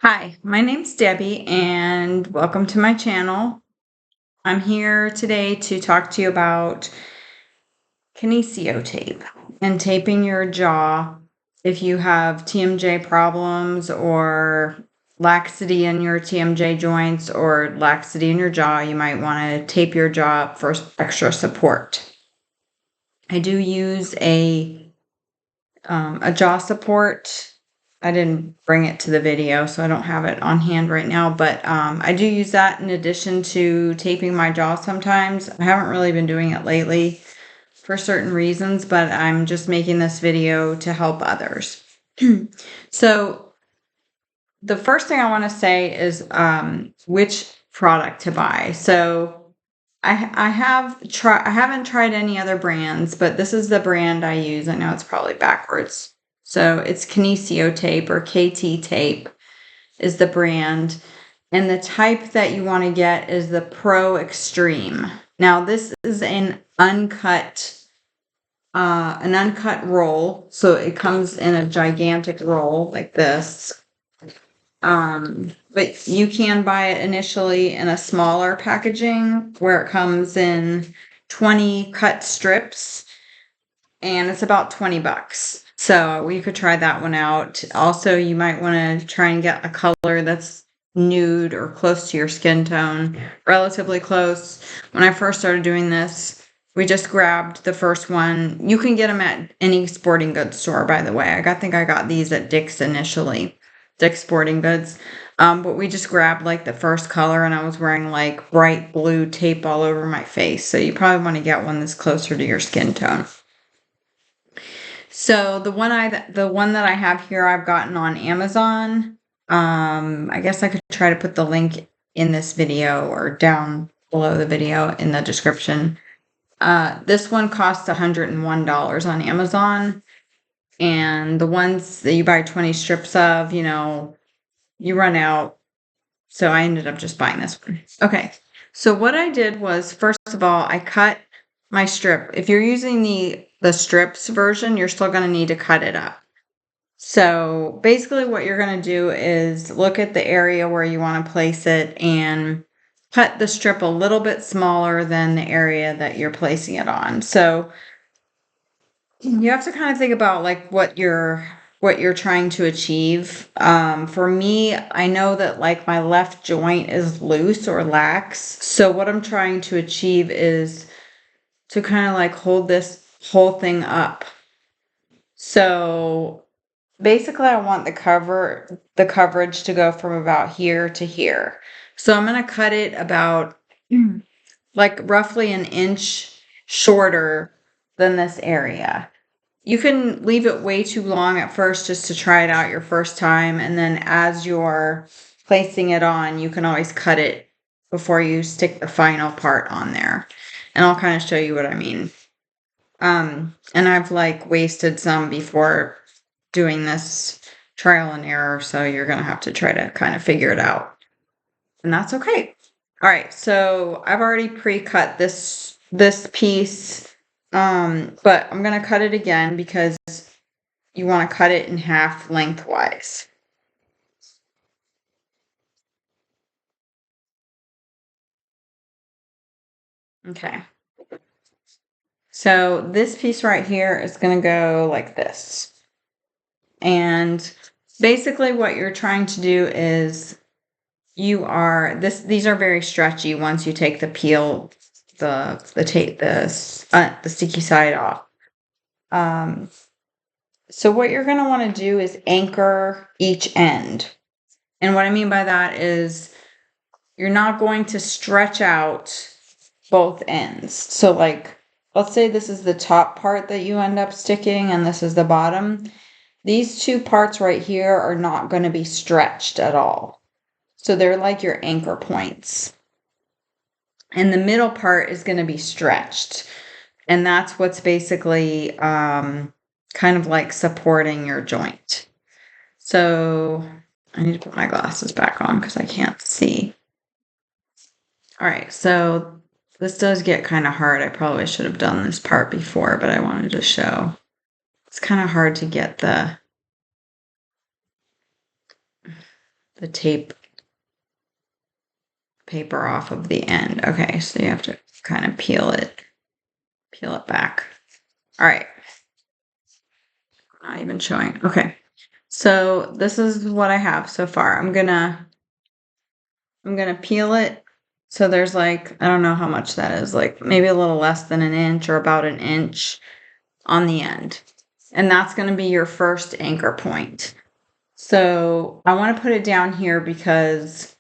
Hi, my name's Debbie and welcome to my channel. I'm here today to talk to you about kinesio tape and taping your jaw if you have TMJ problems or laxity in your TMJ joints or laxity in your jaw. You might want to tape your jaw up for extra support. I do use a jaw support. I didn't bring it to the video, so I don't have it on hand right now, but I do use that in addition to taping my jaw sometimes. I haven't really been doing it lately for certain reasons, but I'm just making this video to help others. So the first thing I want to say is which product to buy. So I haven't tried any other brands, but this is the brand I use. I know it's probably backwards. So it's Kinesio tape, or KT tape is the brand. And the type that you want to get is the Pro Extreme. Now this is an uncut roll. So it comes in a gigantic roll like this. But you can buy it initially in a smaller packaging where it comes in 20 cut strips, and it's about $20. So you could try that one out. Also, you might want to try and get a color that's nude or close to your skin tone, relatively close. When I first started doing this, we just grabbed the first one. You can get them at any sporting goods store, by the way. I think I got these at Dick's initially. Dick's Sporting Goods. But we just grabbed like the first color, and I was wearing like bright blue tape all over my face. So you probably want to get one that's closer to your skin tone. So the one that I have here, I've gotten on Amazon. I guess I could try to put the link in this video or down below the video in the description. This one costs $101 on Amazon. And the ones that you buy 20 strips of, you run out. So I ended up just buying this one. Okay. So what I did was, first of all, I cut my strip. If you're using the strips version, you're still going to need to cut it up. So basically what you're going to do is look at the area where you want to place it and cut the strip a little bit smaller than the area that you're placing it on. So you have to kind of think about like what you're trying to achieve. For me, I know that like my left joint is loose or lax. So what I'm trying to achieve is to kind of like hold this whole thing up. So basically I want the coverage to go from about here to here. So I'm going to cut it about like roughly an inch shorter than this area. You can leave it way too long at first just to try it out your first time. And then as you're placing it on, you can always cut it before you stick the final part on there. And I'll kind of show you what I mean. And I've like wasted some before doing this trial and error. So you're going to have to try to kind of figure it out. And that's okay. All right. So I've already pre-cut this piece. But I'm going to cut it again because you want to cut it in half lengthwise. Okay. So this piece right here is going to go like this. And basically what you're trying to do is these are very stretchy once you take the peel, the tape, the sticky side off. So what you're going to want to do is anchor each end. And what I mean by that is you're not going to stretch out both ends. So like, let's say this is the top part that you end up sticking and this is the bottom. These two parts right here are not going to be stretched at all. So they're like your anchor points. And the middle part is going to be stretched. And that's what's basically kind of like supporting your joint. So I need to put my glasses back on because I can't see. All right, so this does get kind of hard. I probably should have done this part before, but I wanted to show. It's kind of hard to get the tape paper off of the end. Okay, so you have to kind of peel it back. All right. Not even showing. Okay. So this is what I have so far. I'm gonna peel it. So there's like, I don't know how much that is, like maybe a little less than an inch or about an inch on the end. And that's going to be your first anchor point. So I want to put it down here because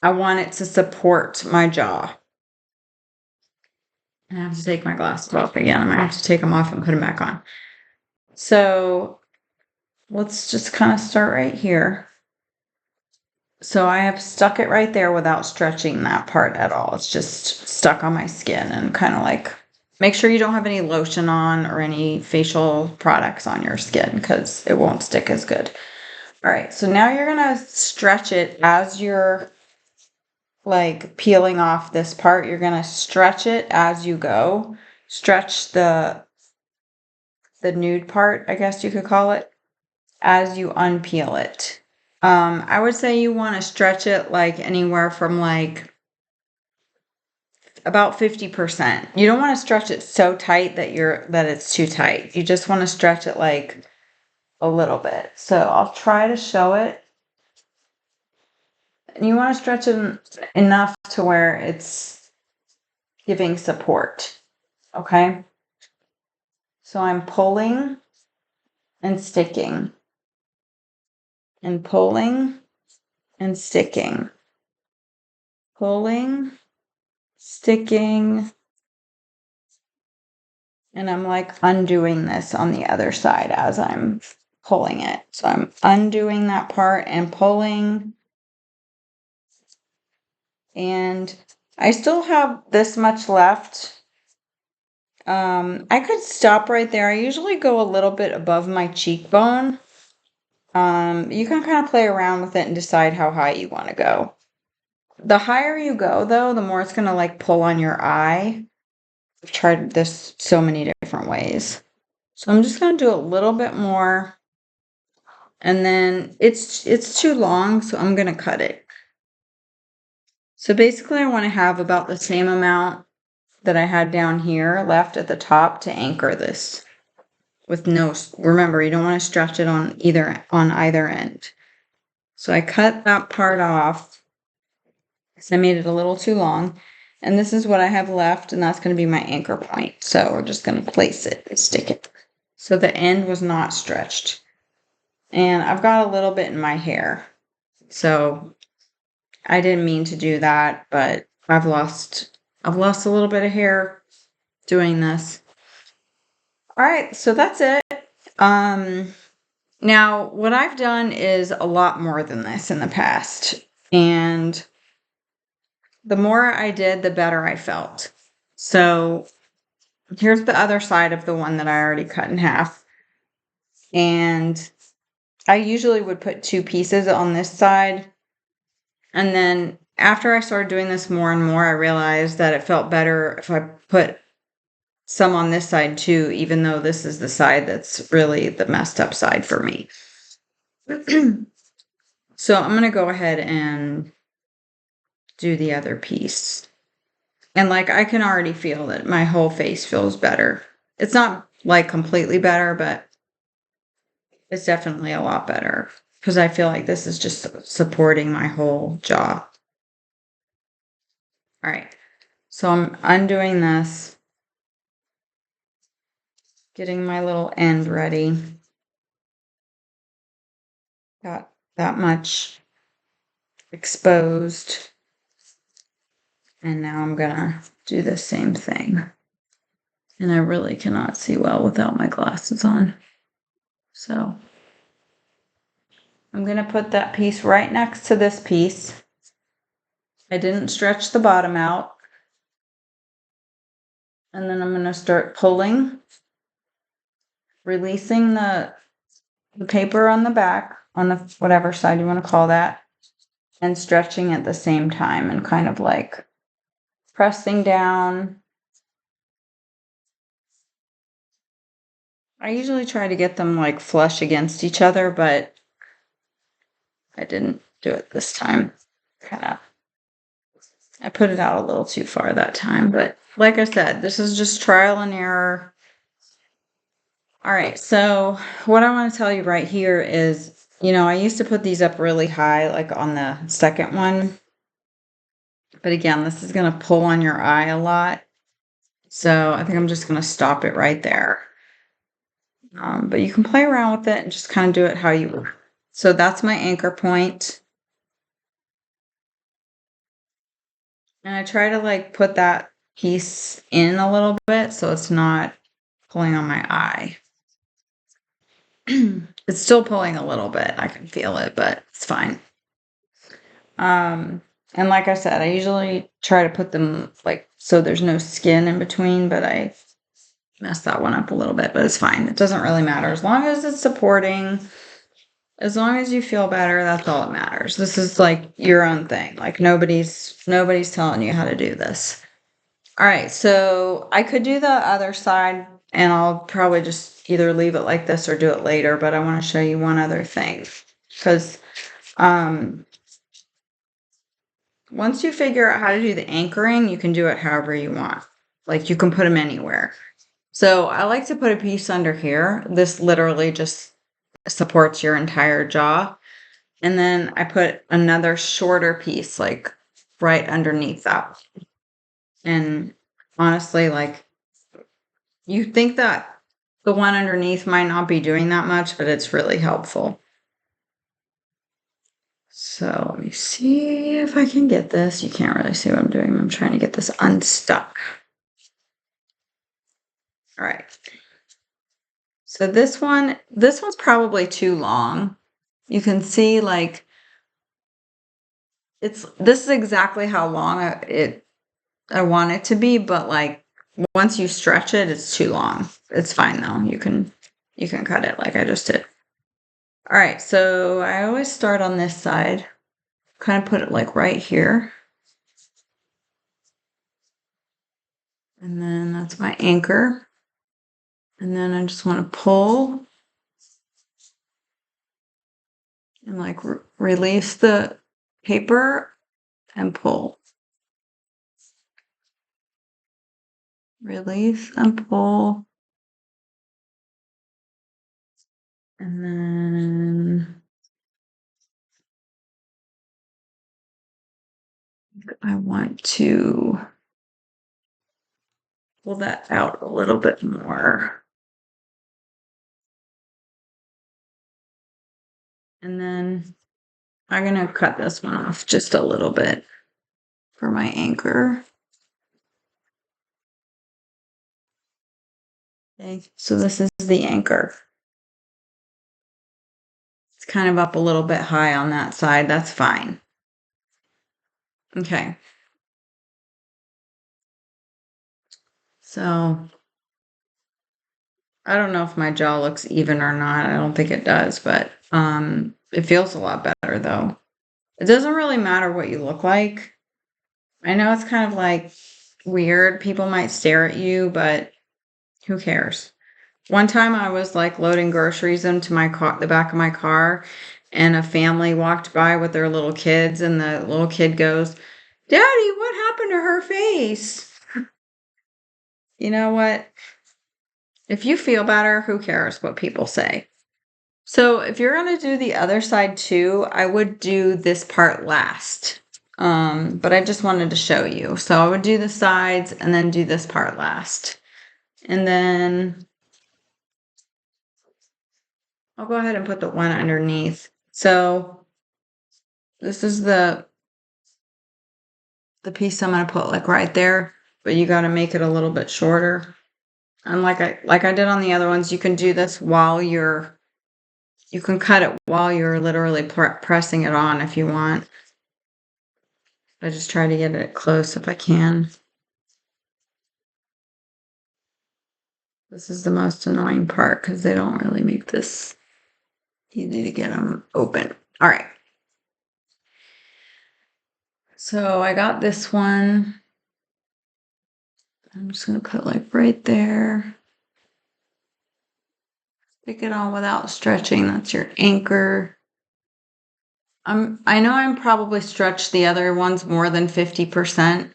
I want it to support my jaw. I have to take my glasses off again. I might have to take them off and put them back on. So let's just kind of start right here. So I have stuck it right there without stretching that part at all. It's just stuck on my skin and kind of like, make sure you don't have any lotion on or any facial products on your skin because it won't stick as good. All right, so now you're going to stretch it as you're like peeling off this part. You're going to stretch it as you go. Stretch the nude part, I guess you could call it, as you unpeel it. I would say you want to stretch it like anywhere from like about 50%. You don't want to stretch it so tight that it's too tight. You just want to stretch it like a little bit. So I'll try to show it. And you want to stretch it enough to where it's giving support. Okay? So I'm pulling and sticking. And pulling and sticking. Pulling, sticking, and I'm like undoing this on the other side as I'm pulling it. So I'm undoing that part and pulling. And I still have this much left. I could stop right there. I usually go a little bit above my cheekbone. You can kind of play around with it and decide how high you want to go. The higher you go, though, the more it's going to like pull on your eye. I've tried this so many different ways. So I'm just going to do a little bit more. And then it's too long, so I'm going to cut it. So basically I want to have about the same amount that I had down here left at the top to anchor this. Remember, you don't want to stretch it on either end. So I cut that part off because I made it a little too long. And this is what I have left, and that's going to be my anchor point. So we're just going to place it and stick it. So the end was not stretched. And I've got a little bit in my hair. So I didn't mean to do that, but I've lost a little bit of hair doing this. All right, so that's it. Now what I've done is a lot more than this in the past. And the more I did, the better I felt. So here's the other side of the one that I already cut in half. And I usually would put 2 pieces on this side. And then after I started doing this more and more, I realized that it felt better if I put some on this side too, even though this is the side that's really the messed up side for me. So I'm going to go ahead and do the other piece. And like I can already feel that my whole face feels better. It's not like completely better, but it's definitely a lot better because I feel like this is just supporting my whole jaw. All right. So I'm undoing this, getting my little end ready. Got that much exposed. And now I'm gonna do the same thing. And I really cannot see well without my glasses on. So I'm gonna put that piece right next to this piece. I didn't stretch the bottom out. And then I'm gonna start pulling, releasing the paper on the back, on the whatever side you want to call that, and stretching at the same time and kind of like pressing down. I usually try to get them like flush against each other, but I didn't do it this time. I put it out a little too far that time, but like I said, this is just trial and error. All right, so what I want to tell you right here is, I used to put these up really high, like on the second one. But again, this is going to pull on your eye a lot. So I think I'm just going to stop it right there. But you can play around with it and just kind of do it how you want. So that's my anchor point. And I try to like put that piece in a little bit so it's not pulling on my eye. It's still pulling a little bit. I can feel it, but it's fine. And like I said, I usually try to put them like so there's no skin in between, but I messed that one up a little bit, but it's fine. It doesn't really matter. As long as it's supporting, as long as you feel better, that's all that matters. This is like your own thing. Like nobody's telling you how to do this. All right, so I could do the other side and I'll probably just either leave it like this or do it later, but I want to show you one other thing. Because once you figure out how to do the anchoring, you can do it however you want. Like you can put them anywhere. So I like to put a piece under here. This literally just supports your entire jaw. And then I put another shorter piece like right underneath that. And honestly, like you think that the one underneath might not be doing that much, but it's really helpful. So let me see if I can get this. You can't really see what I'm doing. I'm trying to get this unstuck. All right. So this one's probably too long. You can see like this is exactly how long I want it to be, but like once you stretch it, it's too long. It's fine though. You can cut it like I just did. All right, so I always start on this side. Kind of put it like right here. And then that's my anchor. And then I just want to pull and like release the paper and pull. Release and pull. And then I want to pull that out a little bit more. And then I'm going to cut this one off just a little bit for my anchor. Okay, so this is the anchor. It's kind of up a little bit high on that side. That's fine. Okay. So I don't know if my jaw looks even or not. I don't think it does, but it feels a lot better though. It doesn't really matter what you look like. I know it's kind of like weird. People might stare at you, but who cares? One time I was like loading groceries into my car, the back of my car, and a family walked by with their little kids, and the little kid goes, "Daddy, what happened to her face?" You know what? If you feel better, who cares what people say? So if you're going to do the other side too, I would do this part last. But I just wanted to show you. So I would do the sides and then do this part last. And then I'll go ahead and put the one underneath. So this is the piece I'm going to put like right there, but you got to make it a little bit shorter. And like I did on the other ones, you can do this while you can cut it while you're literally pressing it on if you want. I just try to get it close if I can. This is the most annoying part because they don't really make this easy to get them open. All right. So I got this one. I'm just going to put like right there. Stick it on without stretching. That's your anchor. I know I'm probably stretched the other ones more than 50%.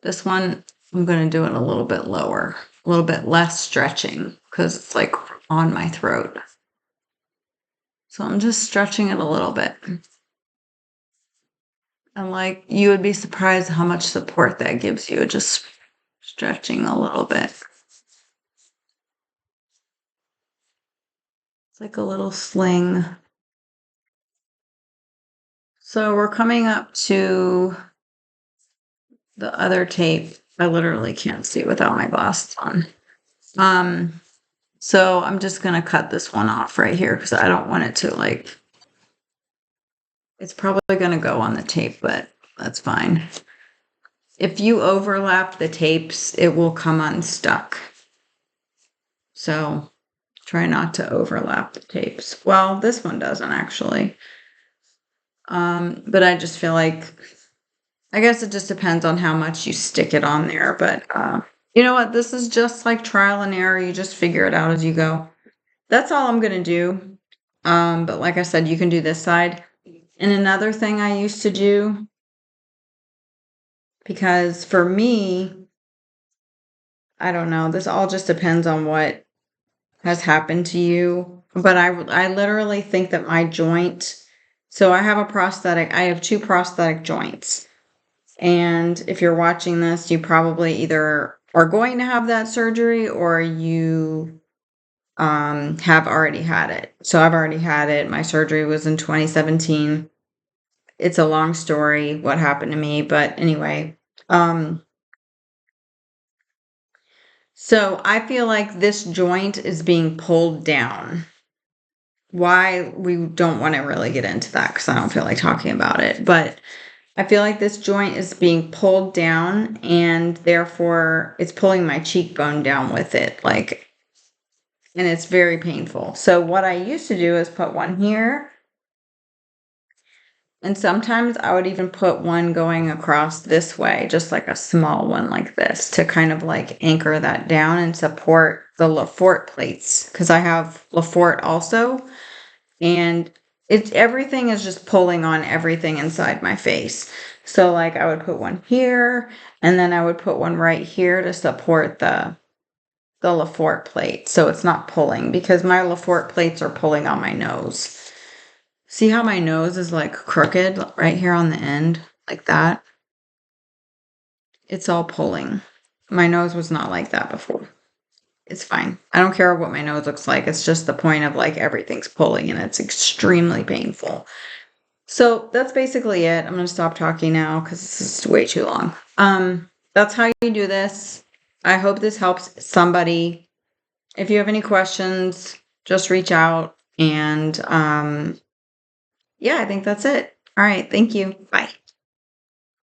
This one, I'm going to do it a little bit lower, a little bit less stretching because it's like on my throat. So I'm just stretching it a little bit. And like, you would be surprised how much support that gives you, just stretching a little bit. It's like a little sling. So we're coming up to the other tape. I literally can't see without my glasses on. So I'm just going to cut this one off right here because I don't want it to like, it's probably going to go on the tape, but that's fine. If you overlap the tapes, it will come unstuck. So try not to overlap the tapes. Well, this one doesn't actually. But I just feel like, I guess it just depends on how much you stick it on there. But you know what? This is just like trial and error. You just figure it out as you go. That's all I'm going to do. But like I said, you can do this side. And another thing I used to do, because for me, I don't know, this all just depends on what has happened to you. But I literally think that my joint, so I have a prosthetic, I have 2 prosthetic joints. And if you're watching this, you probably either are going to have that surgery or you have already had it. So I've already had it. My surgery was in 2017. It's a long story what happened to me, but anyway. So I feel like this joint is being pulled down. Why, we don't want to really get into that because I don't feel like talking about it. But I feel like this joint is being pulled down and therefore it's pulling my cheekbone down with it. Like, and it's very painful. So what I used to do is put one here. And sometimes I would even put one going across this way, just like a small one like this, to kind of like anchor that down and support the Lefort plates. Because I have Lefort also. And everything is just pulling on everything inside my face. So like I would put one here, and then I would put one right here to support the Lefort plate. So it's not pulling, because my Lefort plates are pulling on my nose. See how my nose is like crooked right here on the end, like that? It's all pulling. My nose was not like that before. It's fine. I don't care what my nose looks like. It's just the point of like everything's pulling and it's extremely painful. So that's basically it. I'm going to stop talking now because this is way too long. That's how you do this. I hope this helps somebody. If you have any questions, just reach out. And yeah, I think that's it. All right. Thank you. Bye.